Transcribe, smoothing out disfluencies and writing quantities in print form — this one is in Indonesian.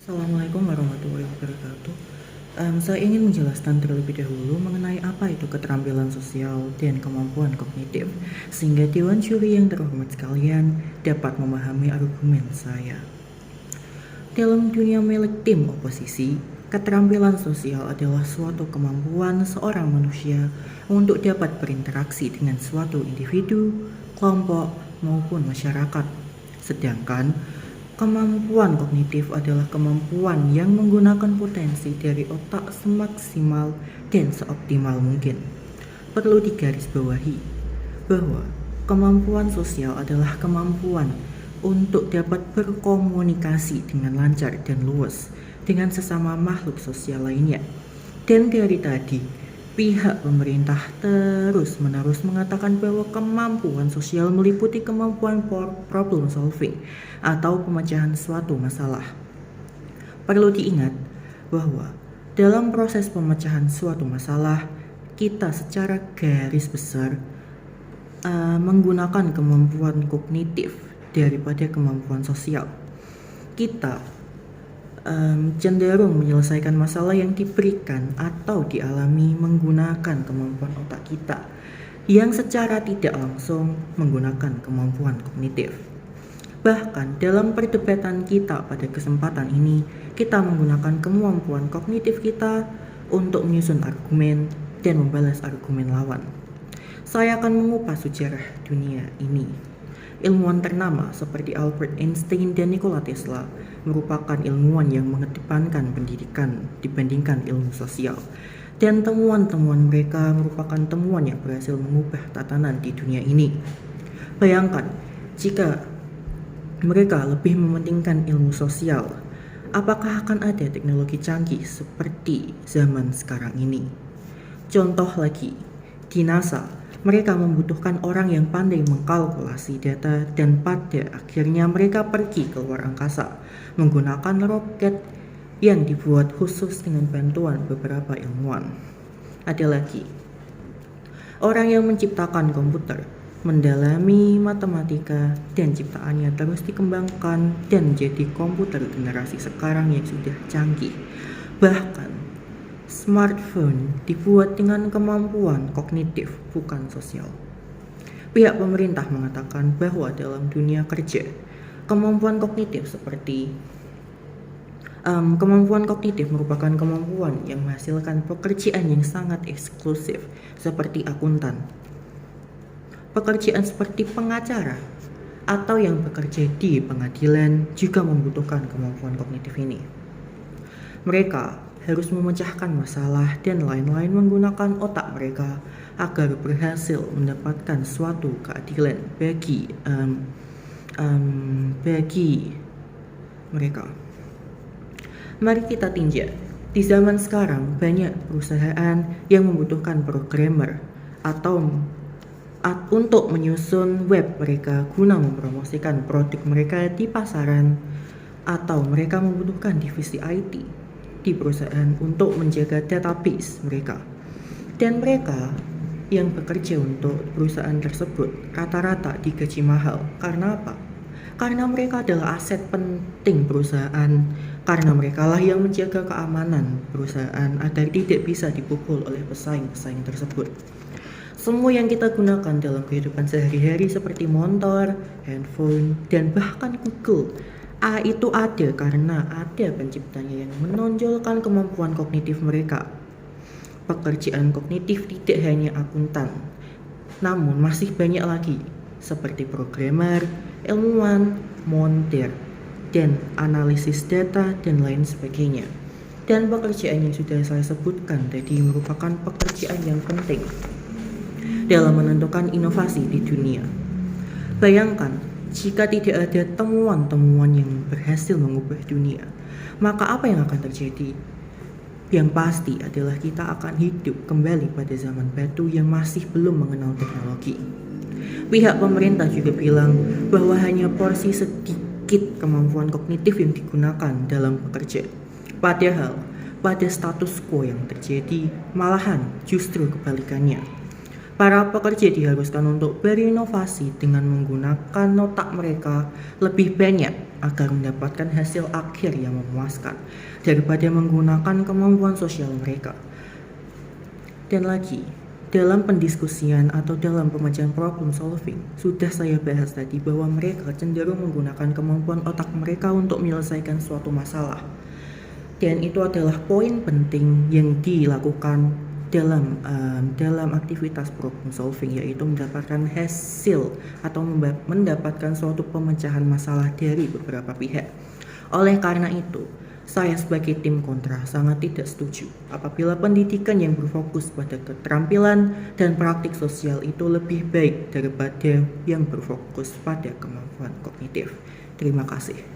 Assalamualaikum warahmatullahi wabarakatuh. Saya ingin menjelaskan terlebih dahulu mengenai apa itu keterampilan sosial dan kemampuan kognitif, sehingga Dewan Juri yang terhormat sekalian dapat memahami argumen saya. Dalam dunia milik tim oposisi, keterampilan sosial adalah suatu kemampuan seorang manusia untuk dapat berinteraksi dengan suatu individu, kelompok, maupun masyarakat. Sedangkan kemampuan kognitif adalah kemampuan yang menggunakan potensi dari otak semaksimal dan seoptimal mungkin. Perlu digarisbawahi bahwa kemampuan sosial adalah kemampuan untuk dapat berkomunikasi dengan lancar dan luas dengan sesama makhluk sosial lainnya. Dan dari tadi, pihak pemerintah terus-menerus mengatakan bahwa kemampuan sosial meliputi kemampuan problem solving atau pemecahan suatu masalah. Perlu diingat bahwa dalam proses pemecahan suatu masalah, kita secara garis besar menggunakan kemampuan kognitif daripada kemampuan sosial. Kita cenderung menyelesaikan masalah yang diberikan atau dialami menggunakan kemampuan otak kita yang secara tidak langsung menggunakan kemampuan kognitif. Bahkan dalam perdebatan kita pada kesempatan ini, kita menggunakan kemampuan kognitif kita untuk menyusun argumen dan membalas argumen lawan. Saya akan mengupas sejarah dunia ini. Ilmuwan ternama seperti Albert Einstein dan Nikola Tesla merupakan ilmuwan yang mengedepankan pendidikan dibandingkan ilmu sosial. Dan temuan-temuan mereka merupakan temuan yang berhasil mengubah tatanan di dunia ini. Bayangkan, jika mereka lebih mementingkan ilmu sosial, apakah akan ada teknologi canggih seperti zaman sekarang ini? Contoh lagi, di NASA, mereka membutuhkan orang yang pandai mengkalkulasi data dan pada akhirnya mereka pergi ke luar angkasa menggunakan roket yang dibuat khusus dengan bantuan beberapa ilmuwan. Ada lagi, orang yang menciptakan komputer, mendalami matematika dan ciptaannya terus dikembangkan dan menjadi komputer generasi sekarang yang sudah canggih. Bahkan smartphone dibuat dengan kemampuan kognitif, bukan sosial. Pihak pemerintah mengatakan bahwa dalam dunia kerja, kemampuan kognitif merupakan kemampuan yang menghasilkan pekerjaan yang sangat eksklusif seperti akuntan. Pekerjaan seperti pengacara atau yang bekerja di pengadilan juga membutuhkan kemampuan kognitif ini. Mereka harus memecahkan masalah dan lain-lain menggunakan otak mereka agar berhasil mendapatkan suatu keadilan bagi mereka. Mari kita tinjau, di zaman sekarang banyak perusahaan yang membutuhkan programmer atau untuk menyusun web mereka guna mempromosikan produk mereka di pasaran, atau mereka membutuhkan divisi IT di perusahaan untuk menjaga database mereka. Dan mereka yang bekerja untuk perusahaan tersebut rata-rata digaji mahal. Karena apa? Karena mereka adalah aset penting perusahaan, karena mereka lah yang menjaga keamanan perusahaan agar tidak bisa dipukul oleh pesaing-pesaing tersebut. Semua yang kita gunakan dalam kehidupan sehari-hari seperti motor, handphone, dan bahkan Google itu ada karena ada penciptanya yang menonjolkan kemampuan kognitif mereka. Pekerjaan kognitif tidak hanya akuntan, namun masih banyak lagi seperti programmer, ilmuwan, montir, dan analisis data dan lain sebagainya. Dan pekerjaan yang sudah saya sebutkan tadi merupakan pekerjaan yang penting dalam menentukan inovasi di dunia. Bayangkan, jika tidak ada temuan-temuan yang berhasil mengubah dunia, maka apa yang akan terjadi? Yang pasti adalah kita akan hidup kembali pada zaman batu yang masih belum mengenal teknologi. Pihak pemerintah juga bilang bahwa hanya porsi sedikit kemampuan kognitif yang digunakan dalam bekerja. Padahal pada status quo yang terjadi, malahan justru kebalikannya. Para pekerja diharuskan untuk berinovasi dengan menggunakan otak mereka lebih banyak agar mendapatkan hasil akhir yang memuaskan daripada menggunakan kemampuan sosial mereka. Dan lagi, dalam pendiskusian atau dalam pemecahan problem solving, sudah saya bahas tadi bahwa mereka cenderung menggunakan kemampuan otak mereka untuk menyelesaikan suatu masalah. Dan itu adalah poin penting yang dilakukan dalam aktivitas problem solving, yaitu mendapatkan hasil atau mendapatkan suatu pemecahan masalah dari beberapa pihak. Oleh karena itu, saya sebagai tim kontra sangat tidak setuju apabila pendidikan yang berfokus pada keterampilan dan praktik sosial itu lebih baik daripada yang berfokus pada kemampuan kognitif. Terima kasih.